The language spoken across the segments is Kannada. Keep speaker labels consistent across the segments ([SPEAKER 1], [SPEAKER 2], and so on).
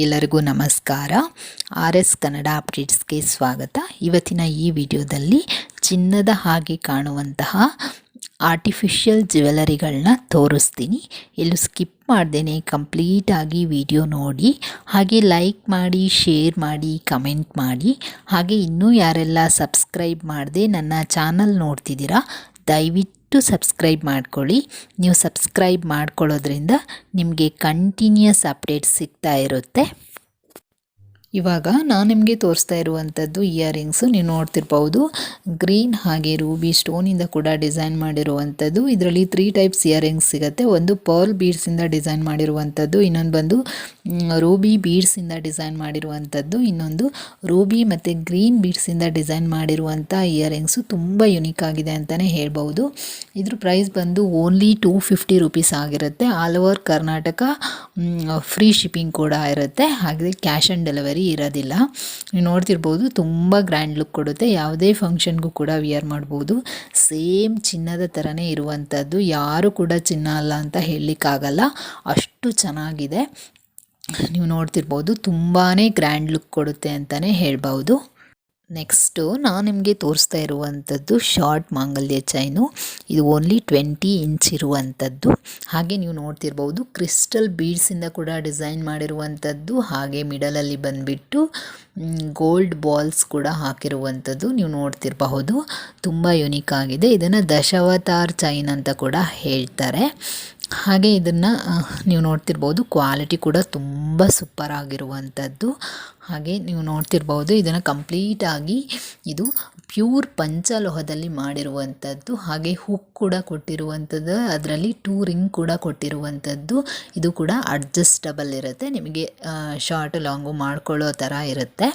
[SPEAKER 1] ಎಲ್ಲರಿಗೂ ನಮಸ್ಕಾರ. RS ಕನ್ನಡ ಅಪ್ಡೇಟ್ಸ್ಗೆ ಸ್ವಾಗತ. ಇವತ್ತಿನ ಈ ವಿಡಿಯೋದಲ್ಲಿ ಚಿನ್ನದ ಹಾಗೆ ಕಾಣುವಂತಹ ಆರ್ಟಿಫಿಷಿಯಲ್ ಜ್ಯುವೆಲರಿಗಳನ್ನ ತೋರಿಸ್ತೀನಿ. ಎಲ್ಲೂ ಸ್ಕಿಪ್ ಮಾಡ್ದೇನೆ ಕಂಪ್ಲೀಟಾಗಿ ವಿಡಿಯೋ ನೋಡಿ, ಹಾಗೆ ಲೈಕ್ ಮಾಡಿ, ಶೇರ್ ಮಾಡಿ, ಕಮೆಂಟ್ ಮಾಡಿ. ಹಾಗೆ ಇನ್ನೂ ಯಾರೆಲ್ಲ ಸಬ್ಸ್ಕ್ರೈಬ್ ಮಾಡದೆ ನನ್ನ ಚಾನಲ್ ನೋಡ್ತಿದ್ದೀರಾ, ದಯವಿಟ್ಟು ಸಬ್ಸ್ಕ್ರೈಬ್ ಮಾಡ್ಕೊಳ್ಳಿ. ನೀವು ಸಬ್ಸ್ಕ್ರೈಬ್ ಮಾಡ್ಕೊಳ್ಳೋದ್ರಿಂದ ನಿಮಗೆ ಕಂಟಿನ್ಯೂಸ್ ಅಪ್ಡೇಟ್ಸ್ ಸಿಗ್ತಾ ಇರುತ್ತೆ. ಇವಾಗ ನಾನು ನಿಮಗೆ ತೋರಿಸ್ತಾ ಇರುವಂಥದ್ದು ಇಯರಿಂಗ್ಸು. ನೀವು ನೋಡ್ತಿರ್ಬೋದು, ಗ್ರೀನ್ ಹಾಗೆ ರೂಬಿ ಸ್ಟೋನಿಂದ ಕೂಡ ಡಿಸೈನ್ ಮಾಡಿರುವಂಥದ್ದು. ಇದರಲ್ಲಿ 3 ಟೈಪ್ಸ್ ಇಯರಿಂಗ್ಸ್ ಸಿಗುತ್ತೆ. ಒಂದು ಪರ್ಲ್ ಬೀಡ್ಸಿಂದ ಡಿಸೈನ್ ಮಾಡಿರುವಂಥದ್ದು, ಇನ್ನೊಂದು ಬಂದು ರೂಬಿ ಬೀಡ್ಸಿಂದ ಡಿಸೈನ್ ಮಾಡಿರುವಂಥದ್ದು, ಇನ್ನೊಂದು ರೂಬಿ ಮತ್ತು ಗ್ರೀನ್ ಬೀಡ್ಸಿಂದ ಡಿಸೈನ್ ಮಾಡಿರುವಂಥ ಇಯರಿಂಗ್ಸು. ತುಂಬ ಯುನೀಕ್ ಆಗಿದೆ ಅಂತಲೇ ಹೇಳ್ಬೋದು. ಇದ್ರ ಪ್ರೈಸ್ ಬಂದು ಓನ್ಲಿ 250 ರುಪೀಸ್ ಆಗಿರುತ್ತೆ. All over Karnataka free shipping ಕೂಡ ಇರುತ್ತೆ. ಹಾಗೆ ಕ್ಯಾಶ್ ಆನ್ ಡೆಲಿವರಿ ಇರೋದಿಲ್ಲ. ನೀವು ನೋಡ್ತಿರ್ಬೋದು, ತುಂಬ ಗ್ರ್ಯಾಂಡ್ ಲುಕ್ ಕೊಡುತ್ತೆ. ಯಾವುದೇ ಫಂಕ್ಷನ್ಗೂ ಕೂಡ ವಿಯರ್ ಮಾಡ್ಬೋದು. ಸೇಮ್ ಚಿನ್ನದ ಥರನೇ ಇರುವಂಥದ್ದು, ಯಾರು ಕೂಡ ಚಿನ್ನ ಅಲ್ಲ ಅಂತ ಹೇಳಲಿಕ್ಕಾಗಲ್ಲ, ಅಷ್ಟು ಚೆನ್ನಾಗಿದೆ. ನೀವು ನೋಡ್ತಿರ್ಬೋದು, ತುಂಬಾ ಗ್ರ್ಯಾಂಡ್ ಲುಕ್ ಕೊಡುತ್ತೆ ಅಂತಲೇ ಹೇಳ್ಬೋದು. ನೆಕ್ಸ್ಟು ನಾನು ನಿಮಗೆ ತೋರಿಸ್ತಾ ಇರುವಂಥದ್ದು ಶಾರ್ಟ್ ಮಾಂಗಲ್ಯ ಚೈನು. ಇದು ಓನ್ಲಿ 20 ಇಂಚ್ ಇರುವಂಥದ್ದು. ಹಾಗೆ ನೀವು ನೋಡ್ತಿರ್ಬೋದು, ಕ್ರಿಸ್ಟಲ್ ಬೀಡ್ಸಿಂದ ಕೂಡ ಡಿಸೈನ್ ಮಾಡಿರುವಂಥದ್ದು. ಹಾಗೆ ಮಿಡಲಲ್ಲಿ ಬಂದುಬಿಟ್ಟು ಗೋಲ್ಡ್ ಬಾಲ್ಸ್ ಕೂಡ ಹಾಕಿರುವಂಥದ್ದು ನೀವು ನೋಡ್ತಿರಬಹುದು. ತುಂಬ ಯುನೀಕ್ ಆಗಿದೆ. ಇದನ್ನು ದಶಾವತಾರ್ ಚೈನ್ ಅಂತ ಕೂಡ ಹೇಳ್ತಾರೆ. ಹಾಗೆ ಇದನ್ನು ನೀವು ನೋಡ್ತಿರ್ಬೋದು, ಕ್ವಾಲಿಟಿ ಕೂಡ ತುಂಬ ಸೂಪರ್ ಆಗಿರುವಂಥದ್ದು. ಹಾಗೆ ನೀವು ನೋಡ್ತಿರ್ಬೋದು, ಇದನ್ನು ಕಂಪ್ಲೀಟಾಗಿ ಇದು ಪ್ಯೂರ್ ಪಂಚಲೋಹದಲ್ಲಿ ಮಾಡಿರುವಂಥದ್ದು. ಹಾಗೆ ಹುಕ್ ಕೂಡ ಕೊಟ್ಟಿರುವಂಥದ್ದು, ಅದರಲ್ಲಿ 2 ರಿಂಗ್ ಕೂಡ ಕೊಟ್ಟಿರುವಂಥದ್ದು. ಇದು ಕೂಡ ಅಡ್ಜಸ್ಟಬಲ್ ಇರುತ್ತೆ, ನಿಮಗೆ ಶಾರ್ಟ್ ಲಾಂಗು ಮಾಡ್ಕೊಳ್ಳೋ ಥರ ಇರುತ್ತೆ.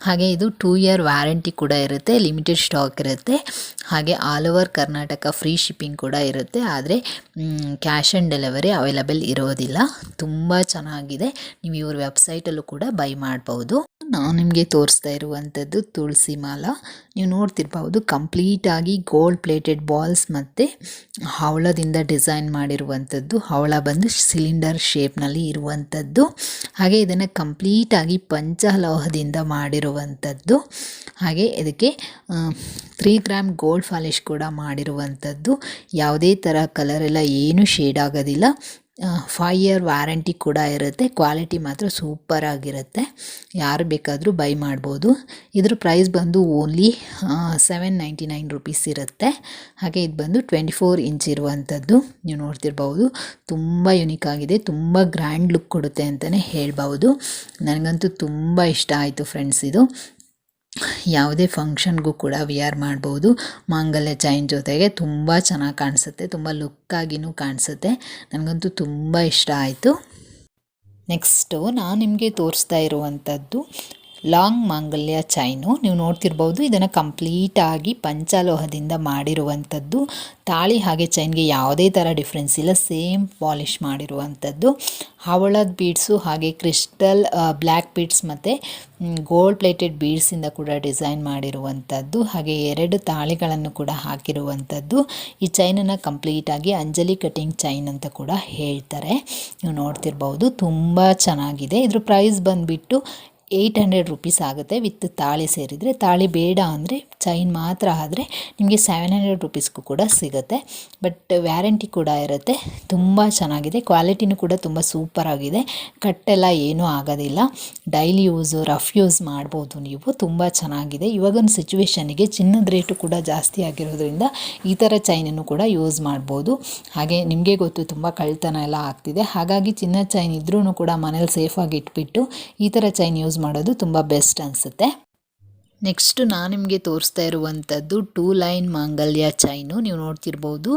[SPEAKER 1] ಹಾಗೆ ಇದು 2 ಇಯರ್ ವ್ಯಾರಂಟಿ ಕೂಡ ಇರುತ್ತೆ, ಲಿಮಿಟೆಡ್ ಸ್ಟಾಕ್ ಇರುತ್ತೆ. ಹಾಗೆ all over Karnataka free shipping ಕೂಡ ಇರುತ್ತೆ. ಆದರೆ ಕ್ಯಾಶ್ ಆನ್ ಡೆಲಿವರಿ ಅವೈಲಬಲ್ ಇರೋದಿಲ್ಲ. ತುಂಬ ಚೆನ್ನಾಗಿದೆ, ನೀವು ಇವ್ರ ವೆಬ್ಸೈಟಲ್ಲೂ ಕೂಡ ಬೈ ಮಾಡ್ಬೋದು. ನಾನು ನಿಮಗೆ ತೋರಿಸ್ತಾ ಇರುವಂಥದ್ದು ತುಳಸಿ ಮಾಲ. ನೀವು ನೋಡ್ತಿರ್ಬೋದು, ಕಂಪ್ಲೀಟಾಗಿ ಗೋಲ್ಡ್ ಪ್ಲೇಟೆಡ್ ಬಾಲ್ಸ್ ಮತ್ತು ಹವಳದಿಂದ ಡಿಸೈನ್ ಮಾಡಿರುವಂಥದ್ದು. ಹವಳ ಬಂದು ಸಿಲಿಂಡರ್ ಶೇಪ್ನಲ್ಲಿ ಇರುವಂಥದ್ದು. ಹಾಗೆ ಇದನ್ನು ಕಂಪ್ಲೀಟಾಗಿ ಪಂಚಲೋಹದಿಂದ ಮಾಡಿರುವಂಥದ್ದು. ಹಾಗೆ ಇದಕ್ಕೆ 3 ಗ್ರಾಮ್ ಗೋಲ್ಡ್ ಪಾಲಿಶ್ ಕೂಡ ಮಾಡಿರುವಂಥದ್ದು. ಯಾವುದೇ ಥರ ಕಲರೆಲ್ಲ ಏನೂ ಶೇಡ್ ಆಗೋದಿಲ್ಲ. 5 ಇಯರ್ ವ್ಯಾರಂಟಿ ಕೂಡ ಇರುತ್ತೆ. ಕ್ವಾಲಿಟಿ ಮಾತ್ರ ಸೂಪರ್ ಆಗಿರುತ್ತೆ, ಯಾರು ಬೇಕಾದರೂ ಬೈ ಮಾಡ್ಬೋದು. ಇದ್ರ ಪ್ರೈಸ್ ಬಂದು ಓನ್ಲಿ 799 ರುಪೀಸ್ ಇರುತ್ತೆ. ಹಾಗೆ ಇದು ಬಂದು 24 ಇಂಚ್ ಇರುವಂಥದ್ದು. ನೀವು ನೋಡ್ತಿರ್ಬೋದು, ತುಂಬ ಯುನೀಕ್ ಆಗಿದೆ, ತುಂಬ ಗ್ರ್ಯಾಂಡ್ ಲುಕ್ ಕೊಡುತ್ತೆ ಅಂತಲೇ ಹೇಳ್ಬೋದು. ನನಗಂತೂ ತುಂಬ ಇಷ್ಟ ಆಯಿತು ಫ್ರೆಂಡ್ಸ್. ಇದು ಯಾವುದೇ ಫಂಕ್ಷನ್ಗೂ ಕೂಡ ವಿಯರ್ ಮಾಡ್ಬೋದು. ಮಾಂಗಲ್ಯ ಚೈನ್ ಜೊತೆಗೆ ತುಂಬ ಚೆನ್ನಾಗಿ ಕಾಣಿಸುತ್ತೆ, ತುಂಬ ಲುಕ್ಕಾಗಿಯೂ ಕಾಣಿಸುತ್ತೆ. ನನಗಂತೂ ತುಂಬ ಇಷ್ಟ ಆಯಿತು. ನೆಕ್ಸ್ಟು ನಾನು ನಿಮಗೆ ತೋರಿಸ್ತಾ ಇರುವಂಥದ್ದು ಲಾಂಗ್ ಮಾಂಗಲ್ಯ ಚೈನು. ನೀವು ನೋಡ್ತಿರ್ಬೋದು, ಇದನ್ನು ಕಂಪ್ಲೀಟಾಗಿ ಪಂಚಲೋಹದಿಂದ ಮಾಡಿರುವಂಥದ್ದು. ತಾಳಿ ಹಾಗೆ ಚೈನ್ಗೆ ಯಾವುದೇ ಥರ ಡಿಫ್ರೆನ್ಸ್ ಇಲ್ಲ, ಸೇಮ್ ಪಾಲಿಷ್ ಮಾಡಿರುವಂಥದ್ದು. ಹವಳದ ಬೀಡ್ಸು ಹಾಗೆ ಕ್ರಿಸ್ಟಲ್ ಬ್ಲ್ಯಾಕ್ ಬೀಡ್ಸ್ ಮತ್ತು ಗೋಲ್ಡ್ ಪ್ಲೇಟೆಡ್ ಬೀಡ್ಸಿಂದ ಕೂಡ ಡಿಸೈನ್ ಮಾಡಿರುವಂಥದ್ದು. ಹಾಗೆ 2 ತಾಳಿಗಳನ್ನು ಕೂಡ ಹಾಕಿರುವಂಥದ್ದು. ಈ ಚೈನನ್ನು ಕಂಪ್ಲೀಟಾಗಿ ಅಂಜಲಿ ಕಟಿಂಗ್ ಚೈನ್ ಅಂತ ಕೂಡ ಹೇಳ್ತಾರೆ. ನೀವು ನೋಡ್ತಿರ್ಬೋದು, ತುಂಬ ಚೆನ್ನಾಗಿದೆ. ಇದ್ರ ಪ್ರೈಸ್ ಬಂದುಬಿಟ್ಟು 800 ರುಪೀಸ್ ಆಗುತ್ತೆ ವಿತ್ ತಾಳಿ ಸೇರಿದರೆ. ತಾಳಿ ಬೇಡ ಅಂದರೆ ಚೈನ್ ಮಾತ್ರ ಆದರೆ ನಿಮಗೆ 700 ರುಪೀಸ್ಗೂ ಕೂಡ ಸಿಗುತ್ತೆ. ಬಟ್ ವ್ಯಾರಂಟಿ ಕೂಡ ಇರುತ್ತೆ. ತುಂಬ ಚೆನ್ನಾಗಿದೆ, ಕ್ವಾಲಿಟಿನೂ ಕೂಡ ತುಂಬ ಸೂಪರ್ ಆಗಿದೆ. ಕಟ್ಟೆಲ್ಲ ಏನೂ ಆಗೋದಿಲ್ಲ, ಡೈಲಿ ಯೂಸು, ರಫ್ ಯೂಸ್ ಮಾಡ್ಬೋದು ನೀವು. ತುಂಬ ಚೆನ್ನಾಗಿದೆ. ಇವಾಗಿನ ಸಿಚುವೇಶನಿಗೆ ಚಿನ್ನದ ರೇಟು ಕೂಡ ಜಾಸ್ತಿ ಆಗಿರೋದ್ರಿಂದ ಈ ಥರ ಚೈನನ್ನು ಕೂಡ ಯೂಸ್ ಮಾಡ್ಬೋದು. ಹಾಗೆ ನಿಮಗೆ ಗೊತ್ತು, ತುಂಬ ಕಳ್ತನ ಎಲ್ಲ ಆಗ್ತಿದೆ. ಹಾಗಾಗಿ ಚಿನ್ನದ ಚೈನ್ ಇದ್ರೂ ಕೂಡ ಮನೇಲಿ ಸೇಫಾಗಿ ಇಟ್ಬಿಟ್ಟು ಈ ಥರ ಚೈನ್ ಯೂಸ್ ಮಾಡೋದು ತುಂಬ ಬೆಸ್ಟ್ ಅನಿಸುತ್ತೆ. ನೆಕ್ಸ್ಟು ನಾನು ನಿಮಗೆ ತೋರಿಸ್ತಾ ಇರುವಂಥದ್ದು 2 ಲೈನ್ ಮಾಂಗಲ್ಯ ಚೈನು. ನೀವು ನೋಡ್ತಿರ್ಬೋದು,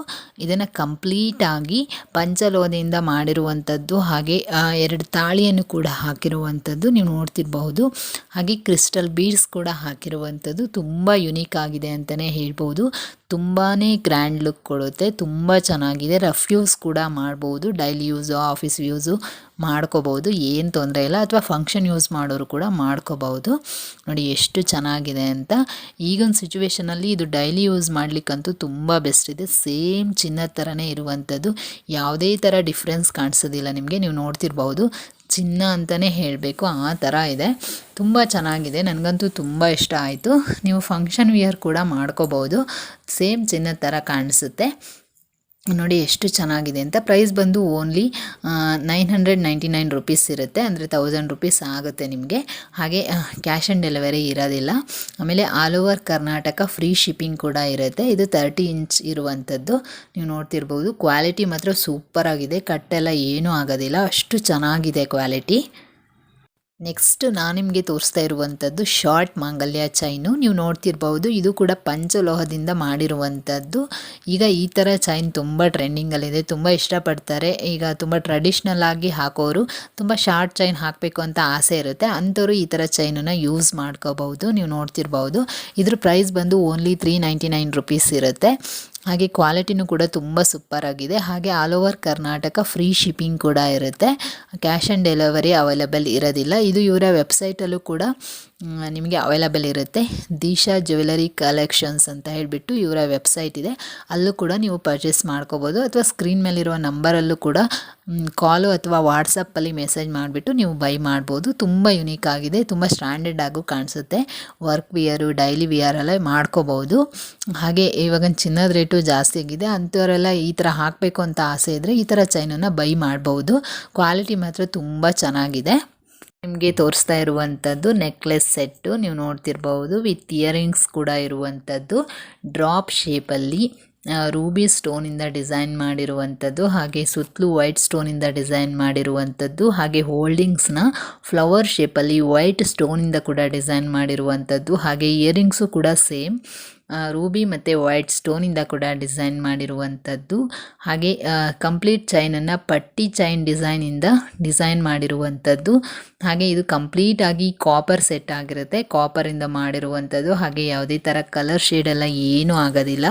[SPEAKER 1] ಇದನ್ನು ಕಂಪ್ಲೀಟಾಗಿ ಪಂಚಲೋಹದಿಂದ ಮಾಡಿರುವಂಥದ್ದು. ಹಾಗೆ 2 ತಾಳಿಯನ್ನು ಕೂಡ ಹಾಕಿರುವಂಥದ್ದು ನೀವು ನೋಡ್ತಿರ್ಬಹುದು. ಹಾಗೆ ಕ್ರಿಸ್ಟಲ್ ಬೀಡ್ಸ್ ಕೂಡ ಹಾಕಿರುವಂಥದ್ದು. ತುಂಬ ಯುನೀಕ್ ಆಗಿದೆ ಅಂತಲೇ ಹೇಳ್ಬೋದು. ತುಂಬಾ ಗ್ರ್ಯಾಂಡ್ ಲುಕ್ ಕೊಡುತ್ತೆ, ತುಂಬ ಚೆನ್ನಾಗಿದೆ. ರಫ್ ಯೂಸ್ ಕೂಡ ಮಾಡ್ಬೋದು, ಡೈಲಿ ಯೂಸು, ಆಫೀಸ್ ಯೂಸು ಮಾಡ್ಕೋಬೋದು, ಏನು ತೊಂದರೆ ಇಲ್ಲ. ಅಥವಾ ಫಂಕ್ಷನ್ ಯೂಸ್ ಮಾಡೋರು ಕೂಡ ಮಾಡ್ಕೋಬೋದು. ನೋಡಿ ಎಷ್ಟು ಚೆನ್ನಾಗಿದೆ ಅಂತ. ಈಗಿನ ಸಿಚುವೇಷನಲ್ಲಿ ಇದು ಡೈಲಿ ಯೂಸ್ ಮಾಡಲಿಕ್ಕಂತೂ ತುಂಬ ಬೆಸ್ಟ್ ಇದೆ. ಸೇಮ್ ಚಿನ್ನದ ಥರನೇ ಇರುವಂಥದ್ದು, ಯಾವುದೇ ಥರ ಡಿಫ್ರೆನ್ಸ್ ಕಾಣಿಸೋದಿಲ್ಲ ನಿಮಗೆ. ನೀವು ನೋಡ್ತಿರ್ಬೋದು, ಚಿನ್ನ ಅಂತಲೇ ಹೇಳಬೇಕು, ಆ ಥರ ಇದೆ. ತುಂಬ ಚೆನ್ನಾಗಿದೆ, ನನಗಂತೂ ತುಂಬ ಇಷ್ಟ ಆಯಿತು. ನೀವು ಫಂಕ್ಷನ್ ವಿಯರ್ ಕೂಡ ಮಾಡ್ಕೋಬೋದು, ಸೇಮ್ ಚಿನ್ನದ ಥರ ಕಾಣಿಸುತ್ತೆ. ನೋಡಿ ಎಷ್ಟು ಚೆನ್ನಾಗಿದೆ ಅಂತ. ಪ್ರೈಸ್ ಬಂದು ಓನ್ಲಿ 999 ರುಪೀಸ್ ಇರುತ್ತೆ, ಅಂದರೆ 1000 ರುಪೀಸ್ ಆಗುತ್ತೆ ನಿಮಗೆ. ಹಾಗೆ ಕ್ಯಾಶ್ ಆನ್ ಡೆಲಿವರಿ ಇರೋದಿಲ್ಲ. ಆಮೇಲೆ all over Karnataka free shipping ಕೂಡ ಇರುತ್ತೆ. ಇದು 30 ಇಂಚ್ ಇರುವಂಥದ್ದು, ನೀವು ನೋಡ್ತಿರ್ಬೋದು. ಕ್ವಾಲಿಟಿ ಮಾತ್ರ ಸೂಪರಾಗಿದೆ, ಕಟ್ಟೆಲ್ಲ ಏನೂ ಆಗೋದಿಲ್ಲ, ಅಷ್ಟು ಚೆನ್ನಾಗಿದೆ ಕ್ವಾಲಿಟಿ. ನೆಕ್ಸ್ಟ್ ನಾನು ನಿಮಗೆ ತೋರಿಸ್ತಾ ಇರುವಂಥದ್ದು ಶಾರ್ಟ್ ಮಾಂಗಲ್ಯ ಚೈನು. ನೀವು ನೋಡ್ತಿರ್ಬೋದು, ಇದು ಕೂಡ ಪಂಚಲೋಹದಿಂದ ಮಾಡಿರುವಂಥದ್ದು. ಈಗ ಈ ಥರ ಚೈನ್ ತುಂಬ ಟ್ರೆಂಡಿಂಗಲ್ಲಿದೆ, ತುಂಬ ಇಷ್ಟಪಡ್ತಾರೆ. ಈಗ ತುಂಬ ಟ್ರೆಡಿಷ್ನಲ್ ಆಗಿ ಹಾಕೋರು, ತುಂಬ ಶಾರ್ಟ್ ಚೈನ್ ಹಾಕಬೇಕು ಅಂತ ಆಸೆ ಇರುತ್ತೆ, ಅಂಥವ್ರು ಈ ಥರ ಚೈನನ್ನು ಯೂಸ್ ಮಾಡ್ಕೋಬಹುದು. ನೀವು ನೋಡ್ತಿರ್ಬೋದು, ಇದ್ರ ಪ್ರೈಸ್ ಬಂದು ಓನ್ಲಿ 399 ರುಪೀಸ್ ಇರುತ್ತೆ. ಹಾಗೆ ಕ್ವಾಲಿಟಿನೂ ಕೂಡ ತುಂಬ ಸೂಪರಾಗಿದೆ. ಹಾಗೆ all over Karnataka free shipping ಕೂಡ ಇರುತ್ತೆ, ಕ್ಯಾಶ್ ಆನ್ ಡೆಲಿವರಿ ಅವೈಲಬಲ್ ಇರೋದಿಲ್ಲ. ಇದು ಇವರ ವೆಬ್ಸೈಟಲ್ಲೂ ಕೂಡ ನಿಮಗೆ ಅವೈಲಬಲ್ ಇರುತ್ತೆ. ದಿಶಾ ಜ್ಯುವೆಲರಿ ಕಲೆಕ್ಷನ್ಸ್ ಅಂತ ಹೇಳಿಬಿಟ್ಟು ಇವರ ವೆಬ್ಸೈಟ್ ಇದೆ, ಅಲ್ಲೂ ಕೂಡ ನೀವು ಪರ್ಚೇಸ್ ಮಾಡ್ಕೋಬೋದು. ಅಥವಾ ಸ್ಕ್ರೀನ್ ಮೇಲಿರುವ ನಂಬರಲ್ಲೂ ಕೂಡ ಕಾಲು ಅಥವಾ ವಾಟ್ಸಪ್ಪಲ್ಲಿ ಮೆಸೇಜ್ ಮಾಡಿಬಿಟ್ಟು ನೀವು ಬೈ ಮಾಡ್ಬೋದು. ತುಂಬ ಯುನೀಕ್ ಆಗಿದೆ, ತುಂಬ ಸ್ಟ್ಯಾಂಡರ್ಡ್ ಆಗು ಕಾಣಿಸುತ್ತೆ. ವರ್ಕ್ ವಿಯರು, ಡೈಲಿ ವಿಯರೆಲ್ಲ ಮಾಡ್ಕೋಬೋದು. ಹಾಗೆ ಇವಾಗ ಚಿನ್ನದ ರೇಟು ಜಾಸ್ತಿ ಆಗಿದೆ, ಅಂಥವರೆಲ್ಲ ಈ ಥರ ಹಾಕಬೇಕು ಅಂತ ಆಸೆ ಇದ್ದರೆ ಈ ಥರ ಚೈನನ್ನು ಬೈ ಮಾಡ್ಬೋದು. ಕ್ವಾಲಿಟಿ ಮಾತ್ರ ತುಂಬ ಚೆನ್ನಾಗಿದೆ. ನಿಮಗೆ ತೋರಿಸ್ತಾ ಇರುವಂಥದ್ದು ನೆಕ್ಲೆಸ್ ಸೆಟ್ಟು, ನೀವು ನೋಡ್ತಿರ್ಬೋದು, ವಿತ್ ಇಯರಿಂಗ್ಸ್ ಕೂಡ ಇರುವಂಥದ್ದು. ಡ್ರಾಪ್ ಶೇಪಲ್ಲಿ ರೂಬಿ ಸ್ಟೋನಿಂದ ಡಿಸೈನ್ ಮಾಡಿರುವಂಥದ್ದು, ಹಾಗೆ ಸುತ್ತಲೂ ವೈಟ್ ಸ್ಟೋನಿಂದ ಡಿಸೈನ್ ಮಾಡಿರುವಂಥದ್ದು, ಹಾಗೆ ಹೋಲ್ಡಿಂಗ್ಸ್ನ ಫ್ಲವರ್ ಶೇಪಲ್ಲಿ ವೈಟ್ ಸ್ಟೋನಿಂದ ಕೂಡ ಡಿಸೈನ್ ಮಾಡಿರುವಂಥದ್ದು. ಹಾಗೆ ಇಯರಿಂಗ್ಸು ಕೂಡ ಸೇಮ್ ರೂಬಿ ಮತ್ತು ವೈಟ್ ಸ್ಟೋನಿಂದ ಕೂಡ ಡಿಸೈನ್ ಮಾಡಿರುವಂಥದ್ದು. ಹಾಗೆ ಕಂಪ್ಲೀಟ್ ಚೈನನ್ನು ಪಟ್ಟಿ ಚೈನ್ ಡಿಸೈನಿಂದ ಡಿಸೈನ್ ಮಾಡಿರುವಂಥದ್ದು. ಹಾಗೆ ಇದು ಕಂಪ್ಲೀಟಾಗಿ ಕಾಪರ್ ಸೆಟ್ ಆಗಿರುತ್ತೆ, ಕಾಪರಿಂದ ಮಾಡಿರುವಂಥದ್ದು. ಹಾಗೆ ಯಾವುದೇ ಥರ ಕಲರ್ ಶೇಡೆಲ್ಲ ಏನೂ ಆಗೋದಿಲ್ಲ,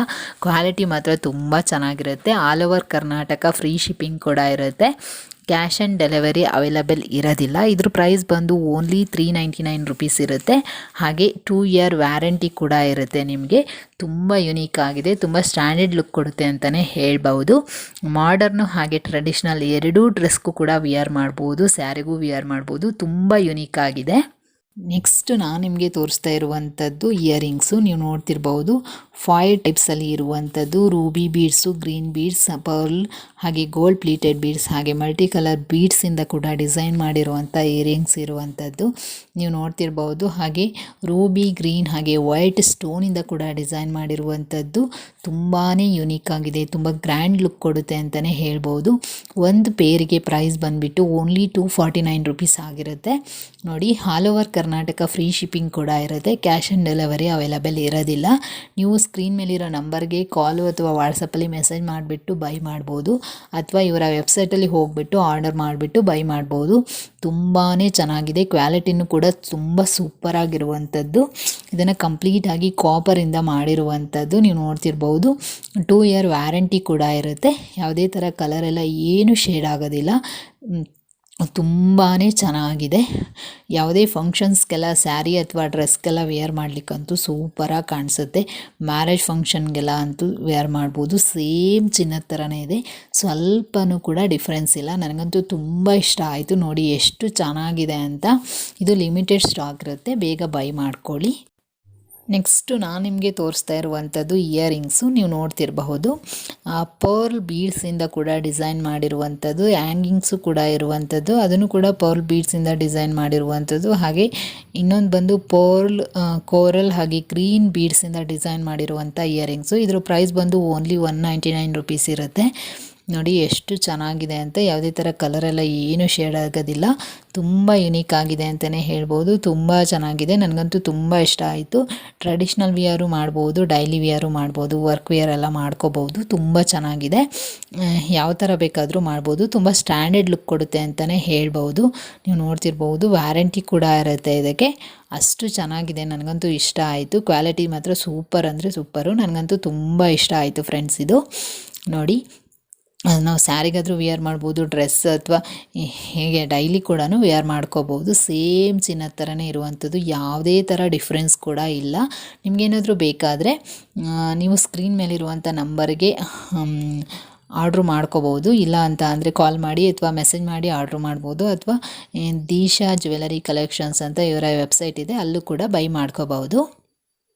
[SPEAKER 1] ಕ್ವಾಲಿಟಿ ಮಾತ್ರ ತುಂಬ ಚೆನ್ನಾಗಿರುತ್ತೆ. All over Karnataka free shipping ಕೂಡ ಇರುತ್ತೆ, ಕ್ಯಾಶ್ ಆನ್ ಡೆಲಿವರಿ ಅವೈಲಬಲ್ ಇರೋದಿಲ್ಲ. ಇದ್ರ ಪ್ರೈಸ್ ಬಂದು ಓನ್ಲಿ 399 ರುಪೀಸ್ ಇರುತ್ತೆ. ಹಾಗೆ 2 ಇಯರ್ ವ್ಯಾರಂಟಿ ಕೂಡ ಇರುತ್ತೆ ನಿಮಗೆ. ತುಂಬ ಯುನೀಕ್ ಆಗಿದೆ, ತುಂಬ ಸ್ಟ್ಯಾಂಡರ್ಡ್ ಲುಕ್ ಕೊಡುತ್ತೆ ಅಂತಲೇ ಹೇಳ್ಬೋದು. ಮಾಡರ್ನು ಹಾಗೆ ಟ್ರೆಡಿಷ್ನಲ್ ಎರಡೂ ಡ್ರೆಸ್ಗೂ ಕೂಡ ವಿಯರ್ ಮಾಡ್ಬೋದು, ಸ್ಯಾರಿಗೂ ವಿಯರ್ ಮಾಡ್ಬೋದು. ತುಂಬ ಯುನೀಕ್ ಆಗಿದೆ. ನೆಕ್ಸ್ಟ್ ನಾನು ನಿಮಗೆ ತೋರಿಸ್ತಾ ಇರುವಂಥದ್ದು ಇಯರಿಂಗ್ಸು. ನೀವು ನೋಡ್ತಿರ್ಬೋದು, 5 ಟೈಪ್ಸಲ್ಲಿ ಇರುವಂಥದ್ದು. Ruby beads, green beads, pearl, ಹಾಗೆ ಗೋಲ್ಡ್ ಪ್ಲೀಟೆಡ್ ಬೀಡ್ಸ್, ಹಾಗೆ ಮಲ್ಟಿ ಕಲರ್ ಬೀಡ್ಸಿಂದ ಕೂಡ ಡಿಸೈನ್ ಮಾಡಿರುವಂಥ ಇಯರಿಂಗ್ಸ್ ಇರುವಂಥದ್ದು ನೀವು ನೋಡ್ತಿರ್ಬೋದು. ಹಾಗೆ ರೂಬಿ, ಗ್ರೀನ್, ಹಾಗೆ ವೈಟ್ ಸ್ಟೋನಿಂದ ಕೂಡ ಡಿಸೈನ್ ಮಾಡಿರುವಂಥದ್ದು. ತುಂಬಾ ಯುನೀಕ್ ಆಗಿದೆ, ತುಂಬ ಗ್ರ್ಯಾಂಡ್ ಲುಕ್ ಕೊಡುತ್ತೆ ಅಂತಲೇ ಹೇಳ್ಬೋದು. ಒಂದು ಪೇರಿಗೆ ಪ್ರೈಸ್ ಬಂದುಬಿಟ್ಟು ಓನ್ಲಿ 249 ರುಪೀಸ್ ಆಗಿರುತ್ತೆ. ನೋಡಿ, all over Karnataka free shipping ಕೂಡ ಇರುತ್ತೆ, ಕ್ಯಾಶ್ ಆನ್ ಡೆಲಿವರಿ ಅವೈಲಬಲ್ ಇರೋದಿಲ್ಲ. ನೀವು ಸ್ಕ್ರೀನ್ ಮೇಲಿರೋ ನಂಬರ್ಗೆ ಕಾಲು ಅಥವಾ ವಾಟ್ಸಪ್ಪಲ್ಲಿ ಮೆಸೇಜ್ ಮಾಡಿಬಿಟ್ಟು ಬೈ ಮಾಡ್ಬೋದು, ಅಥವಾ ಇವರ ವೆಬ್ಸೈಟಲ್ಲಿ ಹೋಗಿಬಿಟ್ಟು ಆರ್ಡರ್ ಮಾಡಿಬಿಟ್ಟು ಬೈ ಮಾಡ್ಬೋದು. ತುಂಬಾ ಚೆನ್ನಾಗಿದೆ, ಕ್ವಾಲಿಟಿನೂ ಕೂಡ ತುಂಬ ಸೂಪರಾಗಿರುವಂಥದ್ದು. ಇದನ್ನು ಕಂಪ್ಲೀಟಾಗಿ ಕಾಪರಿಂದ ಮಾಡಿರುವಂಥದ್ದು ನೀವು ನೋಡ್ತಿರ್ಬೋದು. 2 ಇಯರ್ ವ್ಯಾರಂಟಿ ಕೂಡ ಇರುತ್ತೆ, ಯಾವುದೇ ಥರ ಕಲರೆಲ್ಲ ಏನು ಶೇಡ್ ಆಗೋದಿಲ್ಲ. ತುಂಬಾ ಚೆನ್ನಾಗಿದೆ. ಯಾವುದೇ ಫಂಕ್ಷನ್ಸ್ಗೆಲ್ಲ ಸ್ಯಾರಿ ಅಥವಾ ಡ್ರೆಸ್ಗೆಲ್ಲ ವೇರ್ ಮಾಡಲಿಕ್ಕಂತೂ ಸೂಪರಾಗಿ ಕಾಣಿಸುತ್ತೆ. ಮ್ಯಾರೇಜ್ ಫಂಕ್ಷನ್ಗೆಲ್ಲ ಅಂತೂ ವೇರ್ ಮಾಡ್ಬೋದು. ಸೇಮ್ ಚಿನ್ನದ ಥರನೇ ಇದೆ, ಸ್ವಲ್ಪನೂ ಕೂಡ ಡಿಫ್ರೆನ್ಸ್ ಇಲ್ಲ. ನನಗಂತೂ ತುಂಬ ಇಷ್ಟ ಆಯಿತು. ನೋಡಿ ಎಷ್ಟು ಚೆನ್ನಾಗಿದೆ ಅಂತ. ಇದು ಲಿಮಿಟೆಡ್ ಸ್ಟಾಕ್ ಇರುತ್ತೆ, ಬೇಗ ಬೈ ಮಾಡ್ಕೊಳ್ಳಿ. ನೆಕ್ಸ್ಟು ನಾನು ನಿಮಗೆ ತೋರಿಸ್ತಾ ಇರುವಂಥದ್ದು ಇಯರಿಂಗ್ಸು. ನೀವು ನೋಡ್ತಿರಬಹುದು, ಪರ್ಲ್ ಬೀಡ್ಸಿಂದ ಕೂಡ ಡಿಸೈನ್ ಮಾಡಿರುವಂಥದ್ದು. ಹ್ಯಾಂಗಿಂಗ್ಸು ಕೂಡ ಇರುವಂಥದ್ದು, ಅದನ್ನು ಕೂಡ ಪರ್ಲ್ ಬೀಡ್ಸಿಂದ ಡಿಸೈನ್ ಮಾಡಿರುವಂಥದ್ದು. ಹಾಗೆ ಇನ್ನೊಂದು ಬಂದು ಪರ್ಲ್, ಕೋರಲ್, ಹಾಗೆ ಗ್ರೀನ್ ಬೀಡ್ಸಿಂದ ಡಿಸೈನ್ ಮಾಡಿರುವಂಥ ಇಯರಿಂಗ್ಸು. ಇದ್ರ ಪ್ರೈಸ್ ಬಂದು ಓನ್ಲಿ 199 ರುಪೀಸ್ ಇರುತ್ತೆ. ನೋಡಿ ಎಷ್ಟು ಚೆನ್ನಾಗಿದೆ ಅಂತ. ಯಾವುದೇ ಥರ ಕಲರೆಲ್ಲ ಏನು ಶೇಡ್ ಆಗೋದಿಲ್ಲ, ತುಂಬ ಯುನೀಕ್ ಆಗಿದೆ ಅಂತಲೇ ಹೇಳ್ಬೋದು. ತುಂಬ ಚೆನ್ನಾಗಿದೆ, ನನಗಂತೂ ತುಂಬ ಇಷ್ಟ ಆಯಿತು. ಟ್ರೆಡಿಷ್ನಲ್ ವಿಯರು ಮಾಡ್ಬೋದು, ಡೈಲಿ ವಿಯರು ಮಾಡ್ಬೋದು, ವರ್ಕ್ ವಿಯರ್ ಎಲ್ಲ ಮಾಡ್ಕೋಬೋದು. ತುಂಬ ಚೆನ್ನಾಗಿದೆ, ಯಾವ ಥರ ಬೇಕಾದರೂ ಮಾಡ್ಬೋದು. ತುಂಬ ಸ್ಟ್ಯಾಂಡರ್ಡ್ ಲುಕ್ ಕೊಡುತ್ತೆ ಅಂತಲೇ ಹೇಳ್ಬೋದು. ನೀವು ನೋಡ್ತಿರ್ಬೋದು, ವ್ಯಾರಂಟಿ ಕೂಡ ಇರುತ್ತೆ ಇದಕ್ಕೆ. ಅಷ್ಟು ಚೆನ್ನಾಗಿದೆ, ನನಗಂತೂ ಇಷ್ಟ ಆಯಿತು. ಕ್ವಾಲಿಟಿ ಮಾತ್ರ ಸೂಪರ್ ಅಂದರೆ ಸೂಪರು, ನನಗಂತೂ ತುಂಬ ಇಷ್ಟ ಆಯಿತು ಫ್ರೆಂಡ್ಸ್. ಇದು ನೋಡಿ, ನಾವು ಸ್ಯಾರಿಗಾದರೂ ವೇರ್ ಮಾಡ್ಬೋದು, ಡ್ರೆಸ್ ಅಥವಾ ಹೇಗೆ ಡೈಲಿ ಕೂಡ ವೇರ್ ಮಾಡ್ಕೋಬೋದು. ಸೇಮ್ ಚಿನ್ನದ ಥರನೇ ಇರುವಂಥದ್ದು, ಯಾವುದೇ ಥರ ಡಿಫ್ರೆನ್ಸ್ ಕೂಡ ಇಲ್ಲ. ನಿಮಗೇನಾದರೂ ಬೇಕಾದರೆ ನೀವು ಸ್ಕ್ರೀನ್ ಮೇಲಿರುವಂಥ ನಂಬರ್ಗೆ ಆರ್ಡ್ರ್ ಮಾಡ್ಕೋಬೋದು. ಇಲ್ಲ ಅಂತ ಅಂದರೆ ಕಾಲ್ ಮಾಡಿ ಅಥವಾ ಮೆಸೇಜ್ ಮಾಡಿ ಆರ್ಡ್ರ್ ಮಾಡ್ಬೋದು, ಅಥವಾ ದೀಶಾ ಜ್ಯುವೆಲರಿ ಕಲೆಕ್ಷನ್ಸ್ ಅಂತ ಇವರ ವೆಬ್ಸೈಟ್ ಇದೆ, ಅಲ್ಲೂ ಕೂಡ ಬೈ ಮಾಡ್ಕೋಬಹುದು.